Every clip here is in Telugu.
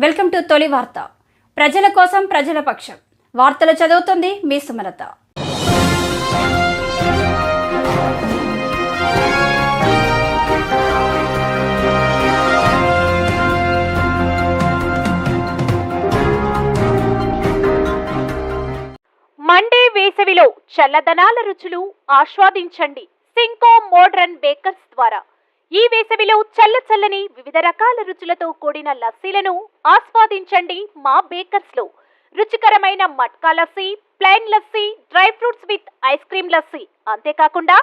వెల్కమ్ టు తొలి వార్త. ప్రజల కోసం ప్రజల పక్షం. వార్తలు చదువుతుంది మీ సుమలత. మండే వేసవిలో చల్లదనాల రుచులు ఆస్వాదించండి సింకో మోడ్రన్ బేకర్స్ ద్వారా. ఈ వేసవిలో చల్లని వివిధ రకాల రుచులతో కూడిన లస్సీలను ఆస్వాదించండి మా బేకర్స్ లో. రుచికరమైన matka lassi, plain lassi, dry fruits with ice cream lassi, అంతేకాకుండా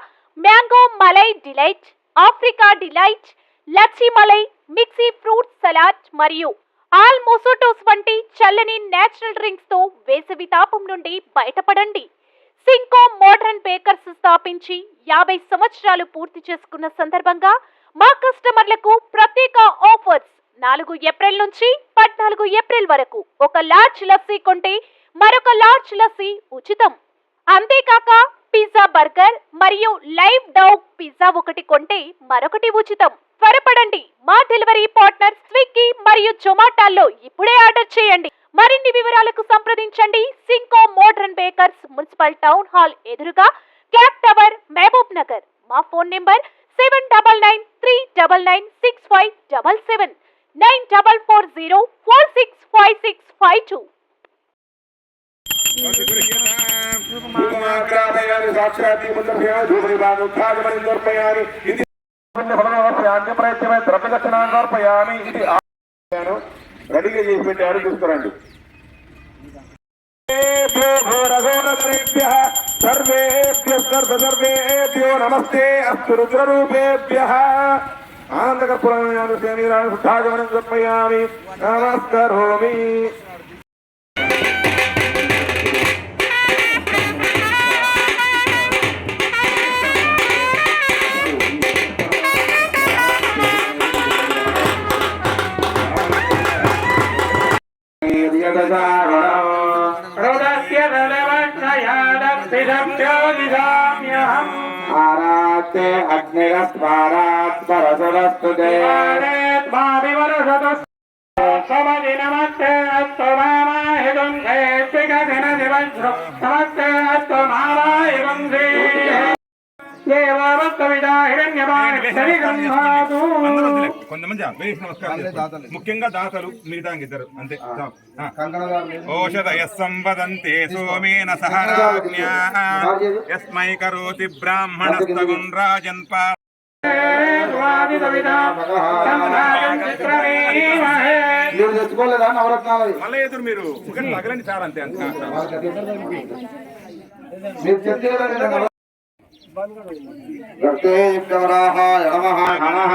mango malai delight, Africa delight, లచ్చి మలై, మిక్సీ ఫ్రూట్ సలాడ్ మరియు ఆల్ మోసోటోస్ వంటి చల్లని నేచురల్ డ్రింక్స్ తో వేసవి తాపం నుండి బయటపడండి. సింకో మోడ్రన్ బేకర్స్ స్థాపించి 50 సంవత్సరాలు పూర్తి చేసుకున్న సందర్భంగా మా కస్టమర్లకు ప్రత్యేక ఆఫర్స్. 4 ఏప్రిల్ నుంచి 14 ఏప్రిల్ వరకు ఒక లార్జ్ లస్సీ కొంటే మరొక లార్జ్ లస్సీ ఉచితం. అంతేకాక పిజ్జా, బర్గర్ మరియు లైవ్ డౌగ్ పిజ్జా ఒకటి కొంటే మరొకటి ఉచితం. త్వరపడండి, మా డెలివరీ పార్ట్నర్ స్విగ్గీ మరియు జొమాటోలో ఇప్పుడే ఆర్డర్ చేయండి. మరిన్ని వివరాలకు సంప్రదించండి సింకో modern bakers, municipal town hall ఎదురుగా, క్లాక్ టవర్, మహబూబ్ నగర్. మా ఫోన్ నెంబర్ 7993996577, 9440465652. రెడీగా చేసి పెట్టారు, తీసుకురండి. సర్వేభ్యో నమస్తే అస్తు రుద్రరూపేభ్యః ఆనందకర్పూరాన్ని శుద్ధాగమనం సమర్పయామి, నమస్కరోమి. ఆరాతే అగ్నిరస్వారాత్ పరసరస్తు దేవారేత్ మావివరసతస్ సమదినమస్తే అస్తు మామాహిదుం ఏత్వికదిన దివజ్రు సమస్తే అస్తు మామాహిదుం శ్రీ కొంతమంది ముఖ్యంగా దాతలు, మిగతా ఇద్దరు అంతే. ఓషధయ సంవదంతే సోమేన సహరాజ్ఞా యస్మై కరోతి బ్రాహ్మణస్తగున్ రాజన్ తెచ్చుకోలేదా నవరత్నాలు? మళ్ళీ ఎదురు మీరు తగలండి సార్, అంతే అంతే. రక్తేయుక్తవరాహాయ నమః నమః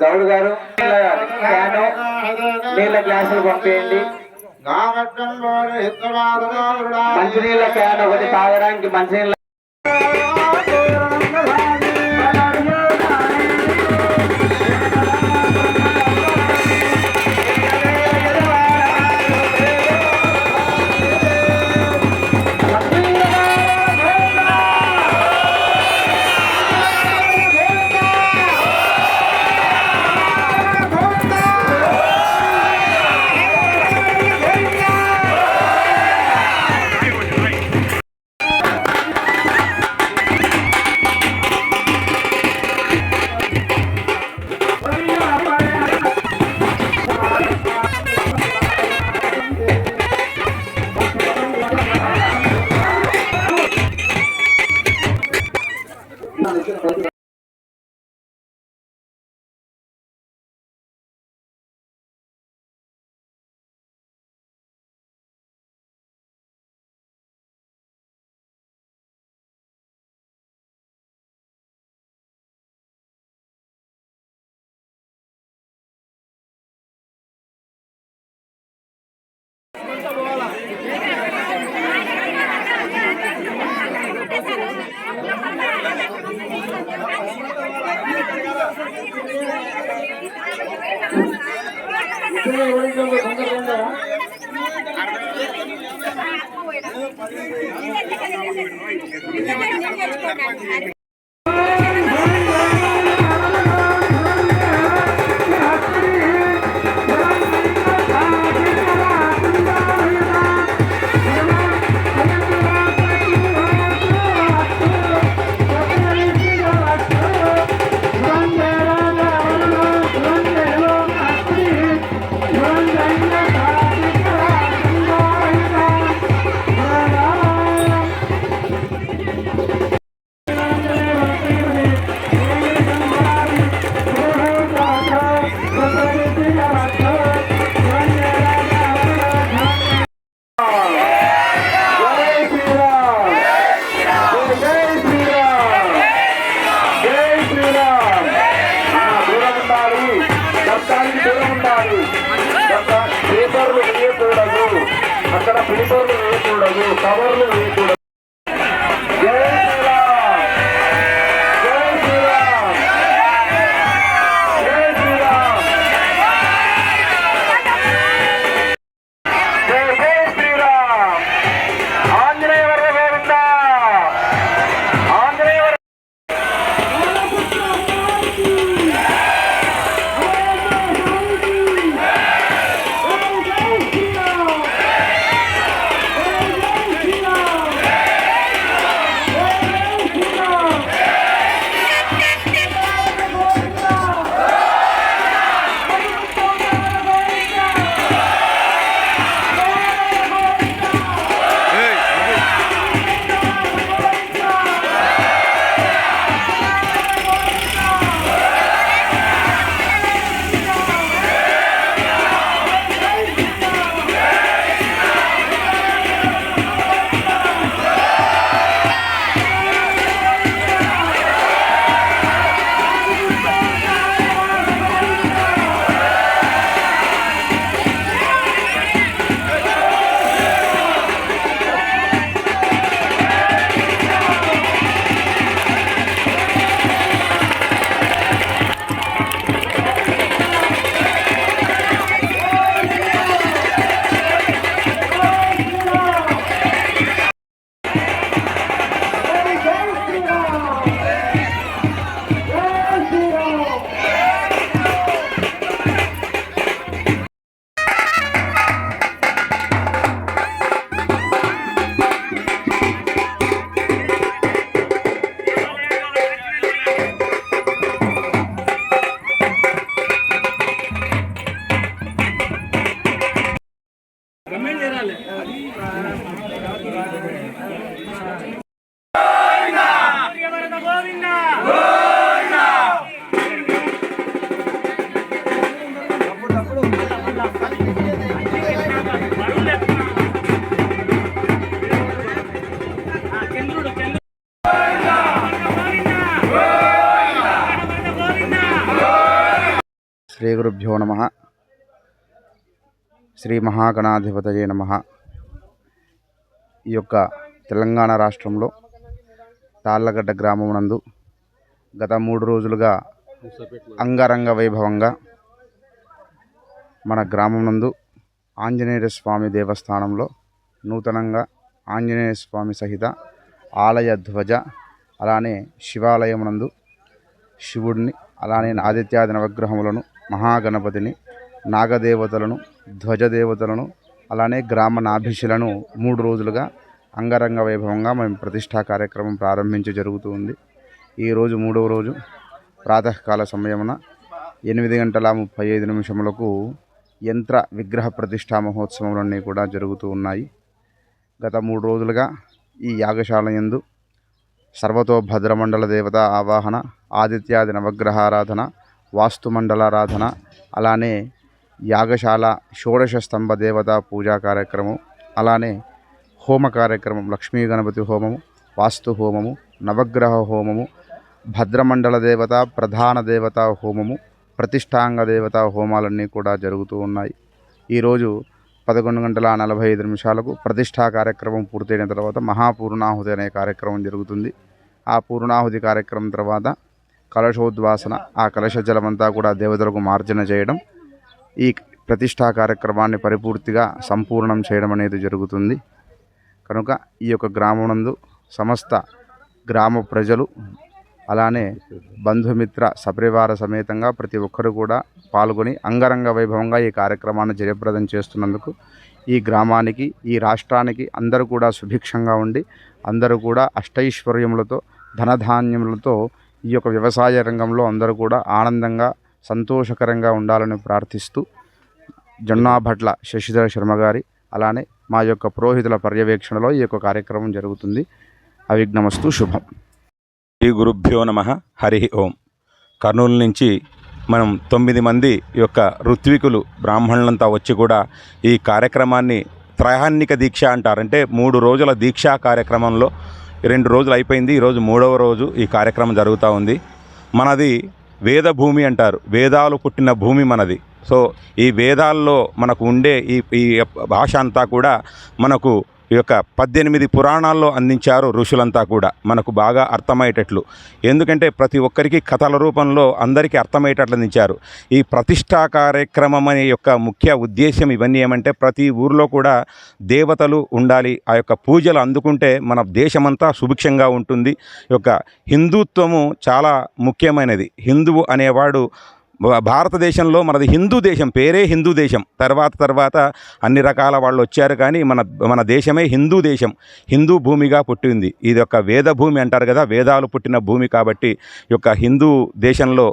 గౌడ్ గారు నీళ్ళ గ్లాసులు పంపేయండి. మంచినీళ్ళ క్యాన్ ఒకటి తాగడానికి. మంచినీళ్ళ అక్కడ పేపర్లు వేయకూడదు, కవర్లు వేయకూడదు. జై శ్రీరామ్, జై శ్రీరామ్, జై శ్రీరామ్, జై జై శ్రీరామ్. ఆంజనేయ వర్గ గోవింద, ఆంజనేయ వర్గ శ్రీ గురుభ్యో నమః. శ్రీ మహాగణాధిపతయే నమః. ఈ యొక్క తెలంగాణ రాష్ట్రంలో తాళ్ళగడ్డ గ్రామం నందు గత 3 రోజులుగా అంగరంగ వైభవంగా మన గ్రామం నందు ఆంజనేయ స్వామి దేవస్థానంలో నూతనంగా ఆంజనేయ స్వామి సహిత ఆలయ ధ్వజ, అలానే శివాలయం నందు శివుడిని, అలానే ఆదిత్యాది నవగ్రహములను, మహాగణపతిని, నాగదేవతలను, ధ్వజదేవతలను, అలానే గ్రామ నాభిషులను 3 రోజులుగా అంగరంగ వైభవంగా మేము ప్రతిష్టా కార్యక్రమం ప్రారంభించి జరుగుతూ ఉంది. ఈరోజు 3వ రోజు ప్రాతకాల సమయమున 8:35 యంత్ర విగ్రహ ప్రతిష్టా మహోత్సవములన్నీ కూడా జరుగుతూ ఉన్నాయి. గత 3 రోజులుగా ఈ యాగశాల యందు సర్వతో భద్రమండల దేవత ఆవాహన, ఆదిత్యాది నవగ్రహారాధన, వాస్తుమండలారాధన, అలానే యాగశాల షోడశ స్తంభ దేవతా పూజా కార్యక్రమం, అలానే హోమ కార్యక్రమం, లక్ష్మీ గణపతి హోమము, వాస్తు హోమము, నవగ్రహ హోమము, భద్రమండల దేవత ప్రధాన దేవతా హోమము, ప్రతిష్టాంగ దేవతా హోమాలన్నీ కూడా జరుగుతూ ఉన్నాయి. ఈరోజు 11:45 ప్రతిష్టా కార్యక్రమం పూర్తయిన తర్వాత మహాపూర్ణాహుతి అనే కార్యక్రమం జరుగుతుంది. ఆ పూర్ణాహుతి కార్యక్రమం తర్వాత కలశోద్వాసన, ఆ కలశ జలమంతా కూడా దేవతలకు మార్జన చేయడం, ఈ ప్రతిష్టా కార్యక్రమాన్ని పరిపూర్తిగా సంపూర్ణం చేయడం అనేది జరుగుతుంది. కనుక ఈ యొక్క గ్రామం సమస్త గ్రామ ప్రజలు అలానే బంధుమిత్ర సపరివార సమేతంగా ప్రతి ఒక్కరు కూడా పాల్గొని అంగరంగ వైభవంగా ఈ కార్యక్రమాన్ని జయప్రదం చేస్తున్నందుకు ఈ గ్రామానికి, ఈ రాష్ట్రానికి అందరూ కూడా సుభిక్షంగా ఉండి అందరూ కూడా అష్టైశ్వర్యములతో ధనధాన్యములతో ఈ యొక్క వ్యవసాయ రంగంలో అందరూ కూడా ఆనందంగా సంతోషకరంగా ఉండాలని ప్రార్థిస్తూ జొన్నాభట్ల శశిధర శర్మ గారి అలానే మా యొక్క పురోహితుల పర్యవేక్షణలో ఈ యొక్క కార్యక్రమం జరుగుతుంది. అవిఘ్నమస్తు, శుభం. శ్రీ గురుభ్యో నమః. హరి ఓం. కర్నూలు నుంచి మనం 9 మంది యొక్క ఋత్వికులు బ్రాహ్మణులంతా వచ్చి కూడా ఈ కార్యక్రమాన్ని త్రైహాన్నిక దీక్ష అంటారు. అంటే 3 రోజుల దీక్షా కార్యక్రమంలో 2 రోజులు అయిపోయింది. ఈరోజు 3వ రోజు ఈ కార్యక్రమం జరుగుతూ ఉంది. మనది వేద భూమి అంటారు, వేదాలు పుట్టిన భూమి మనది. సో ఈ వేదాల్లో మనకు ఉండే ఈ భాష అంతా కూడా మనకు ఈ యొక్క 18 పురాణాల్లో అందించారు ఋషులంతా కూడా మనకు బాగా అర్థమయ్యేటట్లు. ఎందుకంటే ప్రతి ఒక్కరికి కథల రూపంలో అందరికీ అర్థమయ్యేటట్లు అందించారు. ఈ ప్రతిష్టా కార్యక్రమం అనే యొక్క ముఖ్య ఉద్దేశం ఇవన్నీ ఏమంటే ప్రతి ఊరిలో కూడా దేవతలు ఉండాలి, ఆ యొక్క పూజలు అందుకుంటే మన దేశమంతా సుభిక్షంగా ఉంటుంది. ఈ యొక్క హిందుత్వము చాలా ముఖ్యమైనది. హిందువు అనేవాడు భారతదేశంలో మనది హిందూ దేశం, పేరే హిందూ దేశం. తర్వాత అన్ని రకాల వాళ్ళు వచ్చారు, కానీ మన దేశమే హిందూ దేశం, హిందూ భూమిగా పుట్టింది. ఇది ఒక వేద భూమి అంటారు కదా, వేదాలు పుట్టిన భూమి. కాబట్టి ఈ యొక్క హిందూ దేశంలో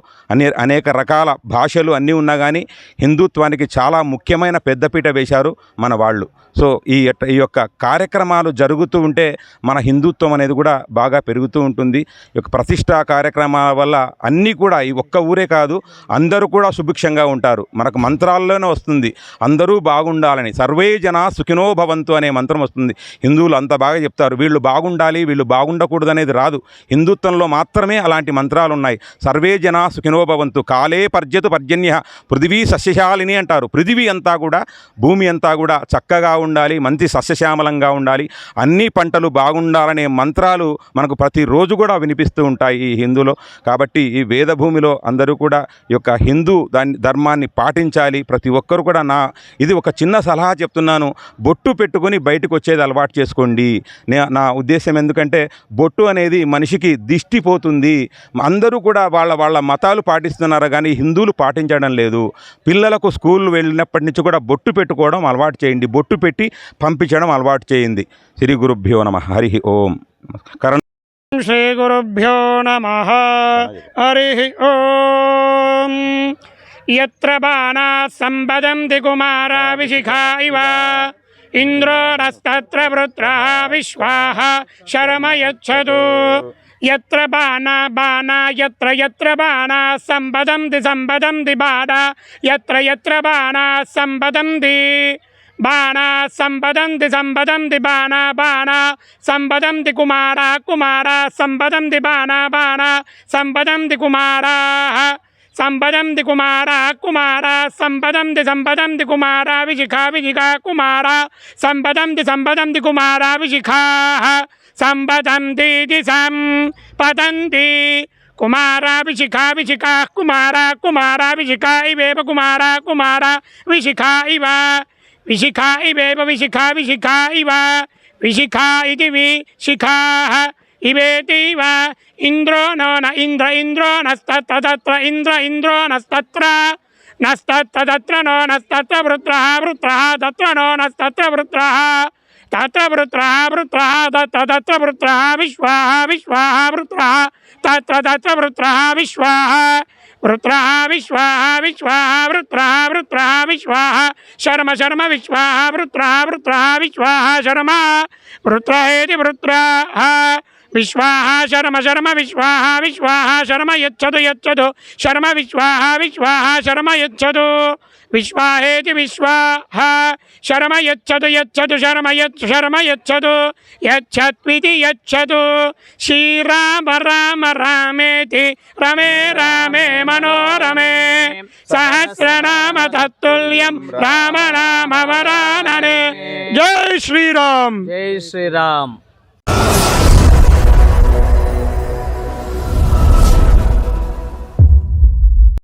అనేక రకాల భాషలు అన్నీ ఉన్నా కానీ హిందుత్వానికి చాలా ముఖ్యమైన పెద్దపీట వేశారు మన వాళ్ళు. సో ఈ యొక్క కార్యక్రమాలు జరుగుతూ ఉంటే మన హిందుత్వం అనేది కూడా బాగా పెరుగుతూ ఉంటుంది. ఈ యొక్క ప్రతిష్టా కార్యక్రమాల వల్ల అన్నీ కూడా ఈ ఒక్క ఊరే కాదు, అందరూ కూడా సుభిక్షంగా ఉంటారు. మనకు మంత్రాల్లోనే వస్తుంది అందరూ బాగుండాలని, సర్వే జనా సుఖినో భవంతు అనే మంత్రం వస్తుంది. హిందువులు అంత బాగా చెప్తారు, వీళ్ళు బాగుండాలి వీళ్ళు బాగుండకూడదు అనేది రాదు. హిందుత్వంలో మాత్రమే అలాంటి మంత్రాలు ఉన్నాయి. సర్వే జనా సుఖినో భవంతు, కాలే పర్జతు పర్జన్య, పృథివీ సస్యశాలిని అంటారు. పృథివీ అంతా కూడా, భూమి అంతా కూడా చక్కగా ఉండాలి, మంచి సస్యశ్యామలంగా ఉండాలి, అన్ని పంటలు బాగుండాలనే మంత్రాలు మనకు ప్రతిరోజు కూడా వినిపిస్తూ ఉంటాయి ఈ హిందూలో. కాబట్టి ఈ వేద భూమిలో అందరూ కూడా ఈ యొక్క హిందూ ధర్మాన్ని పాటించాలి. ప్రతి ఒక్కరు కూడా ఇది ఒక చిన్న సలహా చెప్తున్నాను, బొట్టు పెట్టుకొని బయటకు వచ్చేది అలవాటు చేసుకోండి. నా ఉద్దేశం ఎందుకంటే బొట్టు అనేది మనిషికి దిష్టి పోతుంది. అందరూ కూడా వాళ్ళ మతాలు పాటిస్తున్నారు కానీ హిందువులు పాటించడం లేదు. పిల్లలకు స్కూల్ వెళ్ళినప్పటి నుంచి కూడా బొట్టు పెట్టుకోవడం అలవాటు చేయండి, బొట్టు పెట్టి పంపించడం అలవాటు చేయండి. శ్రీ గురుభ్యో నమః. హరి ఓం. శ్రీ గురుభ్యో నమః. హరి ఓం. యత్ర బాణాః సంపదంతి కుమారా విశిఖా ఇవ, ఇంద్రోరస్తత్ర వృత్రః విశ్వాః శరమ యచ్చతు. యత్ర యత్ర బాణాః సంపదంతి బాణా, యత్ర బాణాః సంపదంతి బాణా సంపదంతి కుమారా సంపదంతి బాణా సంపదంతి కుమారాః సంపదంతి కుమారా సంపదంతి కుమారా విశిఖా కుమారా సంపదంతి కుమారా విశిఖాః సంపదంతి సంపదంతి కుమారా విశిఖాః కుమారా విశిఖా ఇవేవ కుమారా విశిఖా ఇవ, విశిఖా ఇవేవ విశిఖా ఇవ, విశిఖా ఇది విశిఖాః ఇవేతివ. ఇంద్రో ఇంద్రో నస్తత్ర ఇంద్రో నస్తత్ర నో నస్తత్ర వృత్రః తత్ర నో నస్తత్ర వృత్రః తత్ర తత్ర వృత్రః విశ్వాః వృత్రః తత్ర వృత్రః విశ్వాః వృత్రః విశ్వాః శర్మ విశ్వాః వృత్రః విశ్వాః శర్మ వృత్రేతి వృత్రః విశ్వాహ శర్మ శర్మ విశ్వాహ విశ్వాహ శర్మ యచ్చదు యచ్చదు శర్మ విశ్వాహ విశ్వాహ శర్మ యచ్చదు విశ్వాహేతి విశ్వాహ శర్మ యచ్చదు యచ్చదు శర్మ యచ్చదు యచ్చత్వితి యచ్చదు శ్రీరామ రామ రామేతి రమే రామే మనోరమే సహస్రనామ తత్తుల్యం రామ నామ వరాననే. జై శ్రీరామ్. జై శ్రీరామ్.